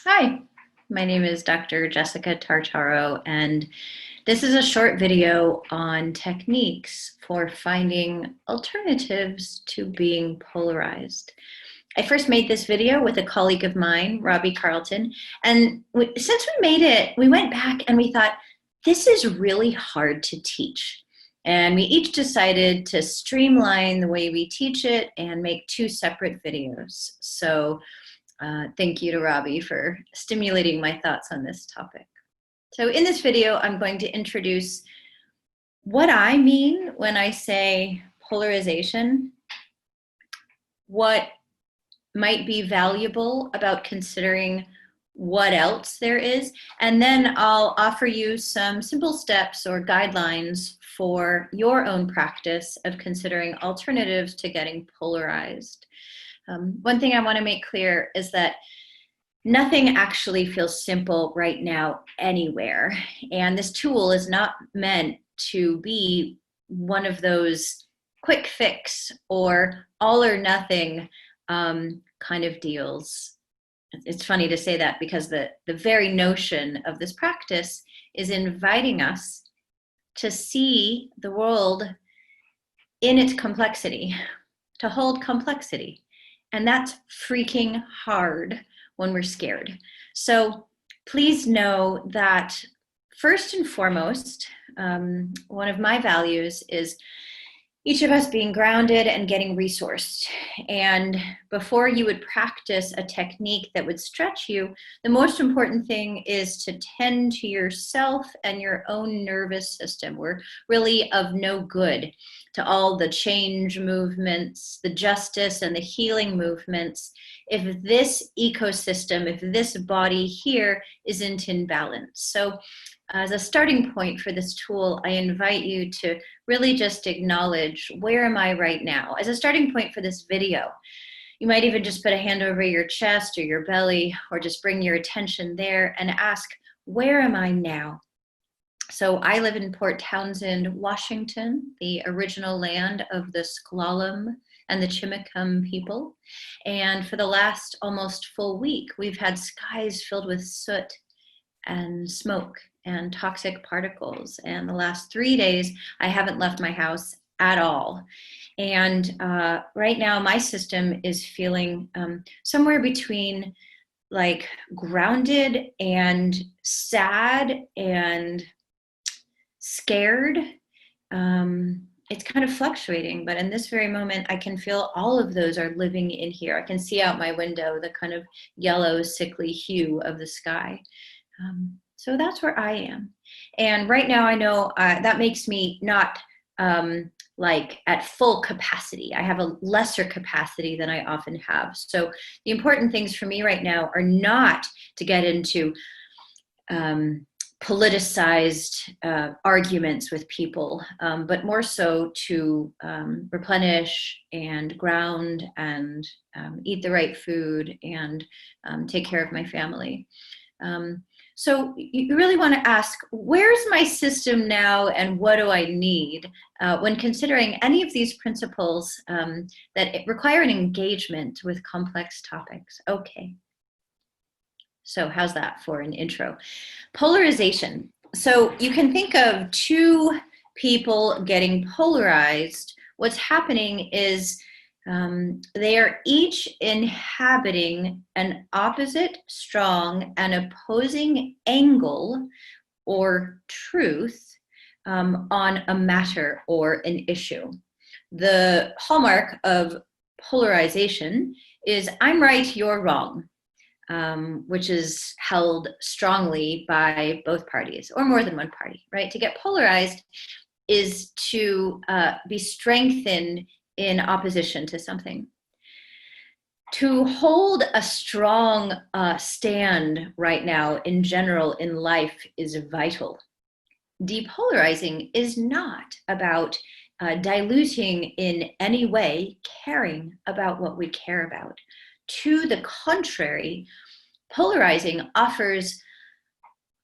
Hi, my name is Dr. Jessica Tartaro, and this is a short video on techniques for finding alternatives to being polarized. I first made this video with a colleague of mine, Robbie Carlton, and since we made it, we went back and we thought, this is really hard to teach. And we each decided to streamline the way we teach it and make two separate videos. So thank you to Robbie for stimulating my thoughts on this topic. So in this video, I'm going to introduce what I mean when I say polarization, what might be valuable about considering what else there is, and then I'll offer you some simple steps or guidelines for your own practice of considering alternatives to getting polarized. One thing I want to make clear is that nothing actually feels simple right now anywhere. And this tool is not meant to be one of those quick fix or all or nothing kind of deals. It's funny to say that because the very notion of this practice is inviting us to see the world in its complexity, to hold complexity. And that's freaking hard when we're scared. So please know that first and foremost, one of my values is each of us being grounded and getting resourced. And before you would practice a technique that would stretch you, the most important thing is to tend to yourself and your own nervous system. We're really of no good to all the change movements, the justice and the healing movements, if this ecosystem, if this body here isn't in balance. So as a starting point for this tool, I invite you to really just acknowledge, where am I right now? As a starting point for this video, you might even just put a hand over your chest or your belly, or just bring your attention there and ask, where am I now? So I live in Port Townsend, Washington, the original land of the S'Klallam and the Chimicum people. And for the last almost full week, we've had skies filled with soot and smoke and toxic particles. And the last 3 days, I haven't left my house at all. And right now, my system is feeling somewhere between like grounded and sad and scared. It's kind of fluctuating, but in this very moment, I can feel all of those are living in here. I can see out my window the kind of yellow, sickly hue of the sky. So that's where I am. And right now I know that makes me not like at full capacity. I have a lesser capacity than I often have. So the important things for me right now are not to get into politicized arguments with people, but more so to replenish and ground and eat the right food and take care of my family. So you really want to ask, where's my system now and what do I need when considering any of these principles that require an engagement with complex topics? Okay. So how's that for an intro? Polarization. So you can think of two people getting polarized. What's happening is they are each inhabiting an opposite, strong, and opposing angle or truth on a matter or an issue. The hallmark of polarization is I'm right, you're wrong, which is held strongly by both parties or more than one party, right? To get polarized is to be strengthened in opposition to something. To hold a strong stand right now in general in life is vital. Depolarizing is not about diluting in any way caring about what we care about. To the contrary, polarizing offers,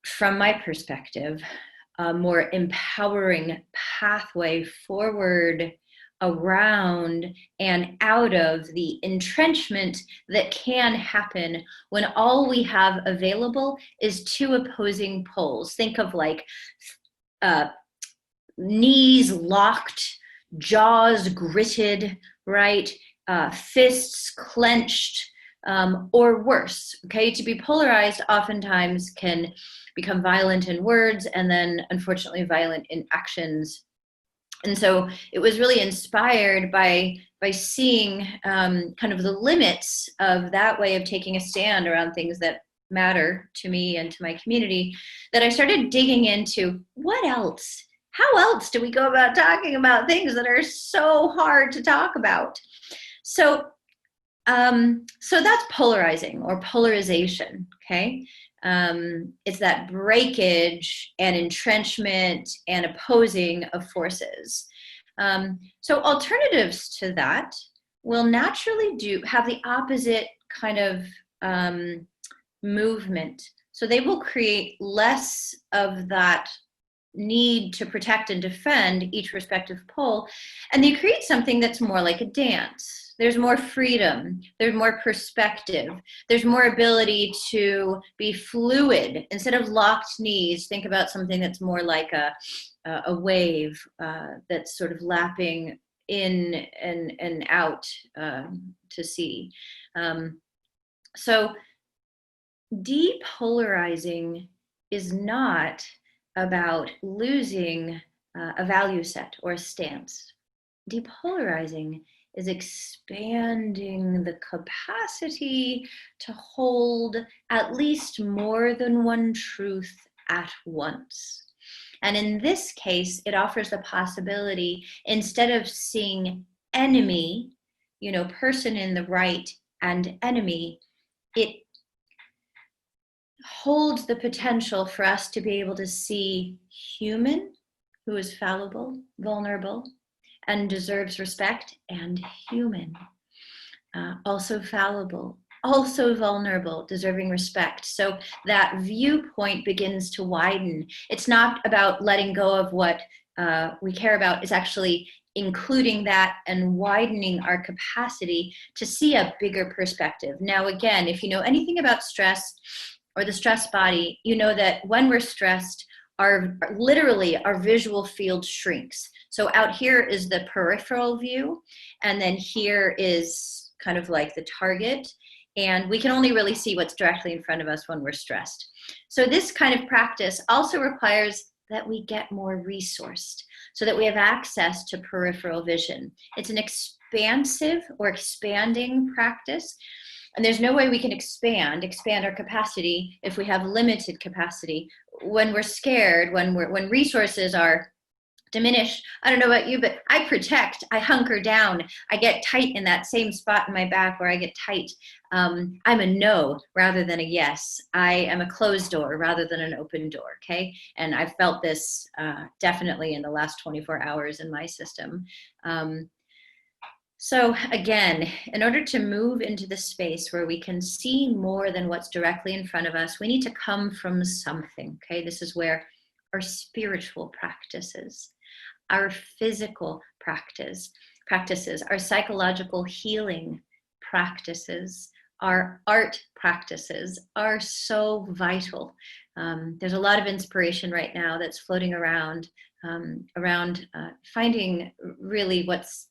from my perspective, a more empowering pathway forward around and out of the entrenchment that can happen when all we have available is two opposing poles. Think of like knees locked, jaws gritted, right? Fists clenched, or worse. Okay, to be polarized oftentimes can become violent in words and then unfortunately violent in actions. And so it was really inspired by seeing kind of the limits of that way of taking a stand around things that matter to me and to my community, that I started digging into what else. How else do we go about talking about things that are so hard to talk about? So so that's polarizing or polarization, okay? It's that breakage and entrenchment and opposing of forces. So alternatives to that will naturally have the opposite kind of movement. So they will create less of that need to protect and defend each respective pole, and they create something that's more like a dance. There's more freedom, there's more perspective, there's more ability to be fluid. Instead of locked knees, think about something that's more like a wave that's sort of lapping in and out to sea. So depolarizing is not about losing a value set or a stance. Depolarizing is expanding the capacity to hold at least more than one truth at once. And in this case, it offers the possibility, instead of seeing enemy, person in the right and enemy, it holds the potential for us to be able to see human, who is fallible, vulnerable, and deserves respect, and human, also fallible, also vulnerable, deserving respect. So that viewpoint begins to widen. It's not about letting go of what we care about. It's actually including that and widening our capacity to see a bigger perspective. Now, again, if you know anything about stress or the stress body, you know that when we're stressed, literally our visual field shrinks. So out here is the peripheral view, and then here is kind of like the target, and we can only really see what's directly in front of us when we're stressed. So this kind of practice also requires that we get more resourced so that we have access to peripheral vision. It's an expansive or expanding practice. And there's no way we can expand our capacity if we have limited capacity. When we're scared, when resources are diminished, I don't know about you, but I protect, I hunker down, I get tight in that same spot in my back where I get tight. I'm a no rather than a yes. I am a closed door rather than an open door, okay? And I've felt this definitely in the last 24 hours in my system. So again, in order to move into the space where we can see more than what's directly in front of us, we need to come from something, okay? This is where our spiritual practices, our physical practices, our psychological healing practices, our art practices are so vital. There's a lot of inspiration right now that's floating around finding really what's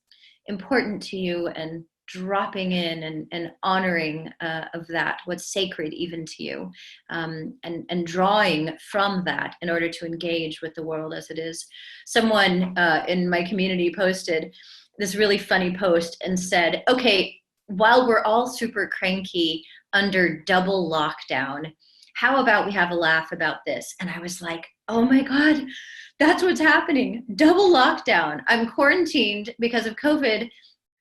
important to you and dropping in and honoring of that, what's sacred even to you, and drawing from that in order to engage with the world as it is. Someone in my community posted this really funny post and said, okay, while we're all super cranky under double lockdown, how about we have a laugh about this? And I was like, oh my God, that's what's happening. Double lockdown. I'm quarantined because of COVID.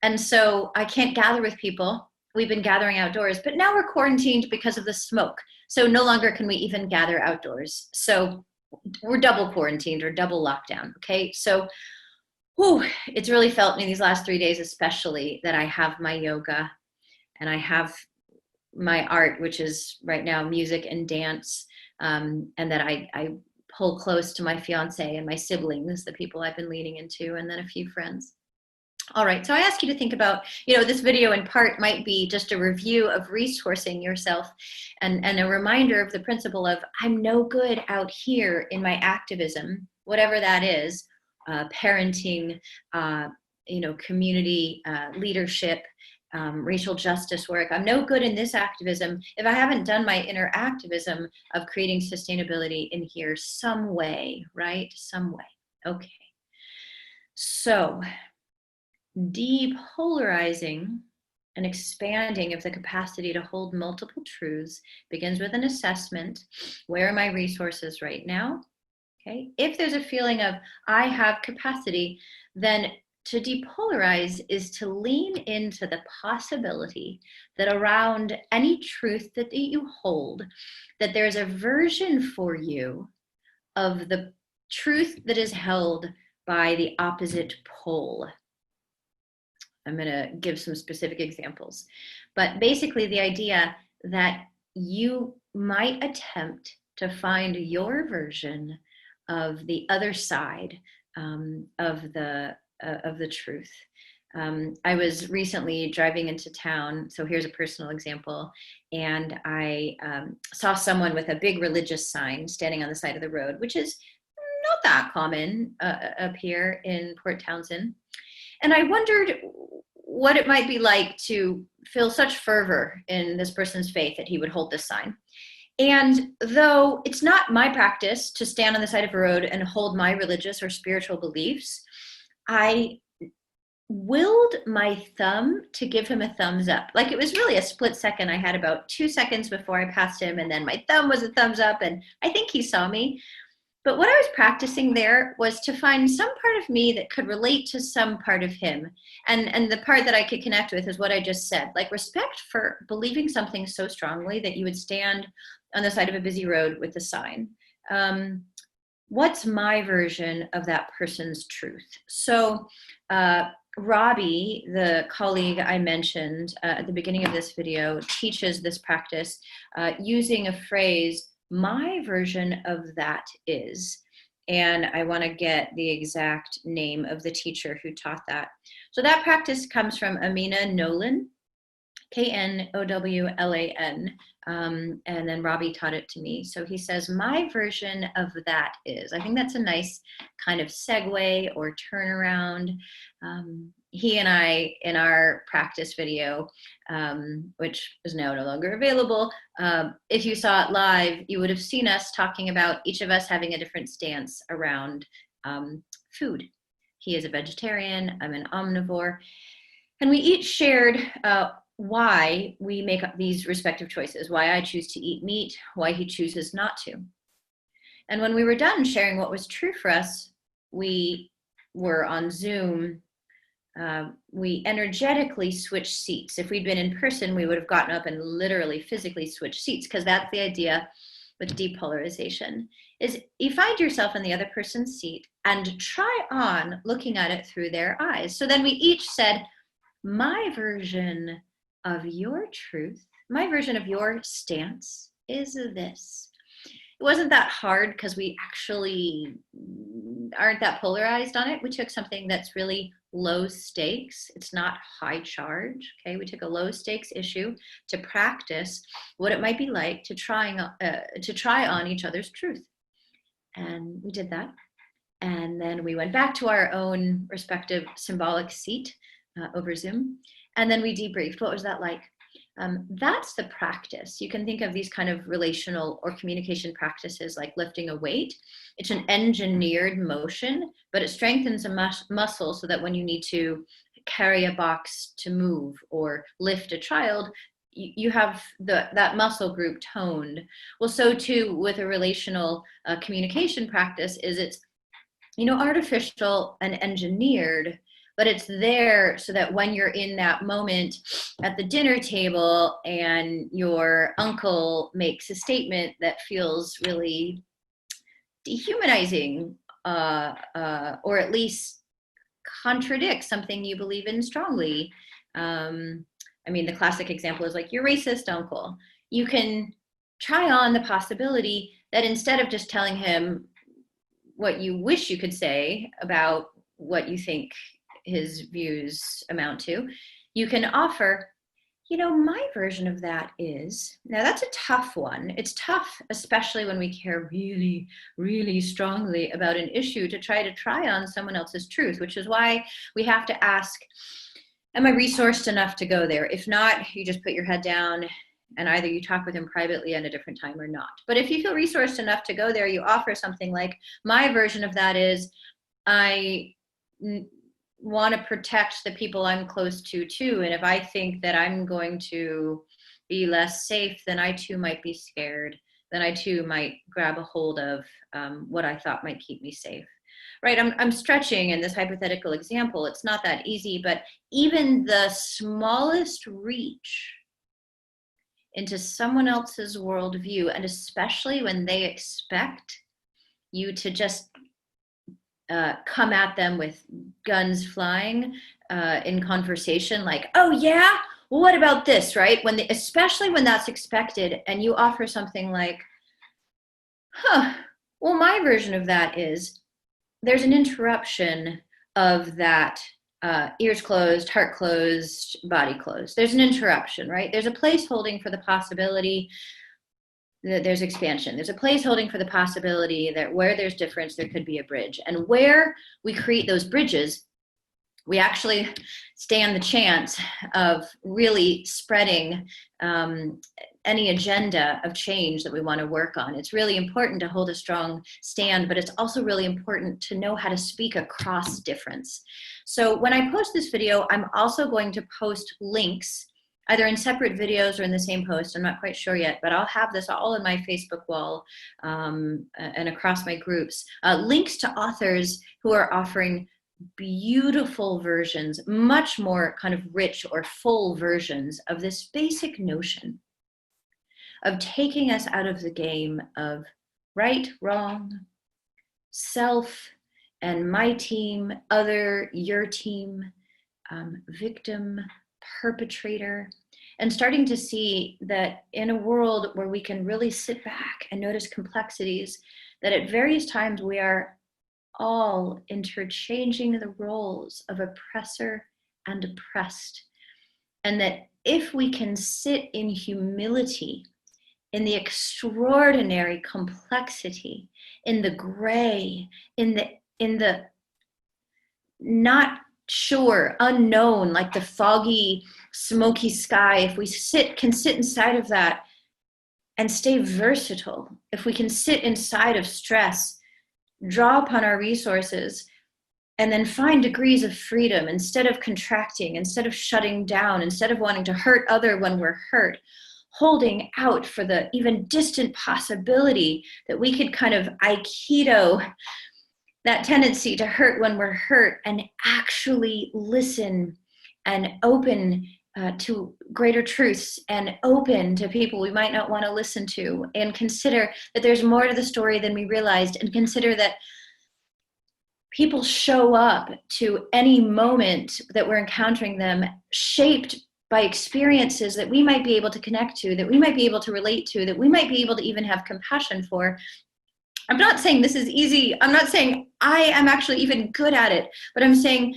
And so I can't gather with people. We've been gathering outdoors, but now we're quarantined because of the smoke. So no longer can we even gather outdoors. So we're double quarantined or double lockdown. Okay. So it's really felt in these last 3 days, especially, that I have my yoga and I have my art, which is right now music and dance. And that I pull close to my fiance and my siblings, the people I've been leaning into, and then a few friends. All right, so I ask you to think about, this video in part might be just a review of resourcing yourself and a reminder of the principle of I'm no good out here in my activism, whatever that is, parenting, community leadership, racial justice work. I'm no good in this activism if I haven't done my inner activism of creating sustainability in here some way, right? Some way. Okay. So, depolarizing and expanding of the capacity to hold multiple truths begins with an assessment. Where are my resources right now? Okay. If there's a feeling of I have capacity, then to depolarize is to lean into the possibility that around any truth that you hold, that there's a version for you of the truth that is held by the opposite pole. I'm going to give some specific examples. But basically, the idea that you might attempt to find your version of the other side of the truth. I was recently driving into town, so here's a personal example, and I saw someone with a big religious sign standing on the side of the road, which is not that common up here in Port Townsend. And I wondered what it might be like to feel such fervor in this person's faith that he would hold this sign. And though it's not my practice to stand on the side of a road and hold my religious or spiritual beliefs, I willed my thumb to give him a thumbs up. Like it was really a split second. I had about 2 seconds before I passed him, and then my thumb was a thumbs up, and I think he saw me. But what I was practicing there was to find some part of me that could relate to some part of him. And the part that I could connect with is what I just said, like respect for believing something so strongly that you would stand on the side of a busy road with the sign. What's my version of that person's truth? So Robbie, the colleague I mentioned at the beginning of this video, teaches this practice using a phrase, my version of that is, and I want to get the exact name of the teacher who taught that. So that practice comes from Amina Nolan, Knowlan, and then Robbie taught it to me. So he says, my version of that is. I think that's a nice kind of segue or turnaround. He and I, in our practice video, which is now no longer available, if you saw it live, you would have seen us talking about each of us having a different stance around food. He is a vegetarian, I'm an omnivore, and we each shared why we make these respective choices, why I choose to eat meat, why he chooses not to. And when we were done sharing what was true for us, we were on Zoom. We energetically switched seats. If we'd been in person, we would have gotten up and literally physically switched seats, because that's the idea with depolarization, is you find yourself in the other person's seat and try on looking at it through their eyes. So then we each said, my version of your truth, my version of your stance is this. It wasn't that hard because we actually aren't that polarized on it. We took something that's really low stakes. It's not high charge. Okay, we took a low stakes issue to practice what it might be like to try on each other's truth, and we did that. And then we went back to our own respective symbolic seat over Zoom, and then we debriefed. What was that like? That's the practice. You can think of these kind of relational or communication practices like lifting a weight. It's an engineered motion, but it strengthens a muscle so that when you need to carry a box to move or lift a child, you have that muscle group toned. Well, so too with a relational communication practice is it's, artificial and engineered, but it's there so that when you're in that moment at the dinner table and your uncle makes a statement that feels really dehumanizing or at least contradicts something you believe in strongly. The classic example is like your racist uncle. You can try on the possibility that instead of just telling him what you wish you could say about what you think his views amount to, you can offer, my version of that is, now that's a tough one. It's tough, especially when we care really, really strongly about an issue, to try on someone else's truth, which is why we have to ask, am I resourced enough to go there? If not, you just put your head down and either you talk with him privately at a different time or not. But if you feel resourced enough to go there, you offer something like, my version of that is, I want to protect the people I'm close to too. And if I think that I'm going to be less safe, then I too might be scared. Then I too might grab a hold of what I thought might keep me safe. Right, I'm stretching in this hypothetical example. It's not that easy, but even the smallest reach into someone else's worldview, and especially when they expect you to just come at them with guns flying in conversation, like, oh yeah, well, what about this, right? Especially when that's expected, and you offer something like, well, my version of that is, there's an interruption of that ears closed, heart closed, body closed. There's an interruption, right? There's a place holding for the possibility that there's expansion. There's a place holding for the possibility that where there's difference, there could be a bridge. And where we create those bridges, we actually stand the chance of really spreading any agenda of change that we want to work on. It's really important to hold a strong stand, but it's also really important to know how to speak across difference. So when I post this video, I'm also going to post links, either in separate videos or in the same post. I'm not quite sure yet, but I'll have this all in my Facebook wall and across my groups. Links to authors who are offering beautiful versions, much more kind of rich or full versions of this basic notion of taking us out of the game of right, wrong, self and my team, other, your team, victim, perpetrator, and starting to see that in a world where we can really sit back and notice complexities, that at various times we are all interchanging the roles of oppressor and oppressed. And that if we can sit in humility, in the extraordinary complexity, in the gray, in the not sure, unknown, like the foggy, smoky sky, if we can sit inside of that and stay versatile, if we can sit inside of stress, draw upon our resources, and then find degrees of freedom instead of contracting, instead of shutting down, instead of wanting to hurt other when we're hurt, holding out for the even distant possibility that we could kind of Aikido that tendency to hurt when we're hurt and actually listen and open to greater truths and open to people we might not want to listen to, and consider that there's more to the story than we realized, and consider that people show up to any moment that we're encountering them shaped by experiences that we might be able to connect to, that we might be able to relate to, that we might be able to even have compassion for. I'm not saying this is easy. I'm not saying I am actually even good at it, but I'm saying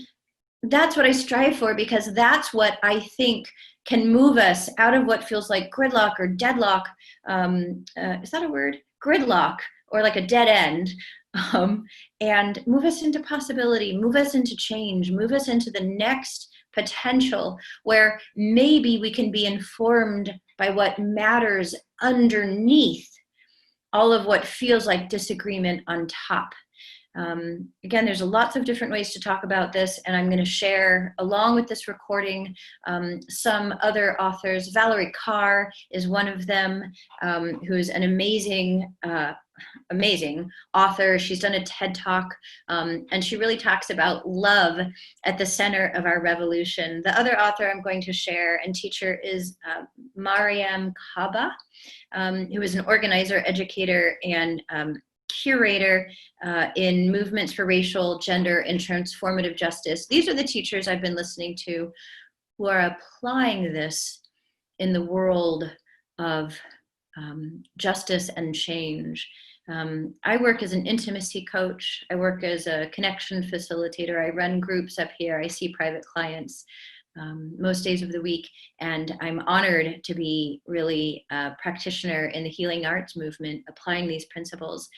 that's what I strive for, because that's what I think can move us out of what feels like gridlock or deadlock. Is that a word? Gridlock, or like a dead end. And move us into possibility, move us into change, move us into the next potential where maybe we can be informed by what matters underneath all of what feels like disagreement on top. Again, there's lots of different ways to talk about this, and I'm going to share, along with this recording, some other authors. Valerie Kaur is one of them, who is an amazing author. She's done a TED Talk, and she really talks about love at the center of our revolution. The other author I'm going to share and teacher is Mariame Kaba, who is an organizer, educator, and curator in movements for racial, gender, and transformative justice. These are the teachers I've been listening to who are applying this in the world of justice and change. I work as an intimacy coach. I work as a connection facilitator. I run groups up here. I see private clients most days of the week. And I'm honored to be really a practitioner in the healing arts movement, applying these principles.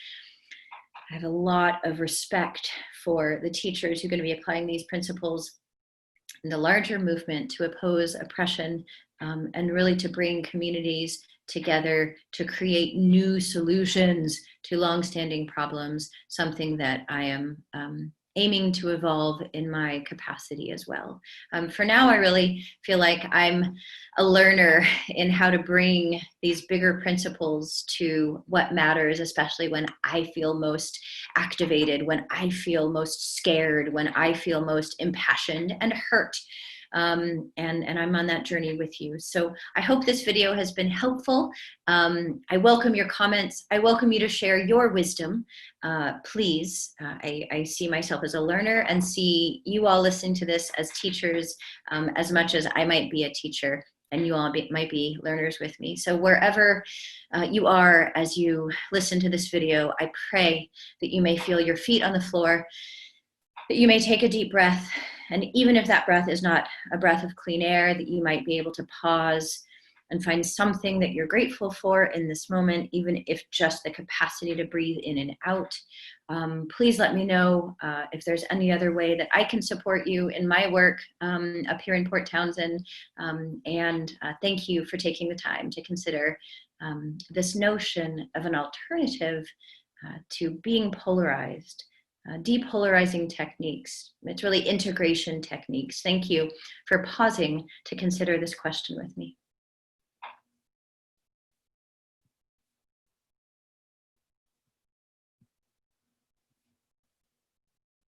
I have a lot of respect for the teachers who are going to be applying these principles in the larger movement to oppose oppression, and really to bring communities together to create new solutions to longstanding problems, something that I am aiming to evolve in my capacity as well. For now, I really feel like I'm a learner in how to bring these bigger principles to what matters, especially when I feel most activated, when I feel most scared, when I feel most impassioned and hurt. And I'm on that journey with you. So I hope this video has been helpful. I welcome your comments. I welcome you to share your wisdom. Please, I see myself as a learner and see you all listening to this as teachers, as much as I might be a teacher and you all might be learners with me. So wherever you are as you listen to this video, I pray that you may feel your feet on the floor, that you may take a deep breath, and even if that breath is not a breath of clean air, that you might be able to pause and find something that you're grateful for in this moment, even if just the capacity to breathe in and out. Please let me know if there's any other way that I can support you in my work up here in Port Townsend. And thank you for taking the time to consider this notion of an alternative to being polarized. Depolarizing techniques. It's really integration techniques. Thank you for pausing to consider this question with me.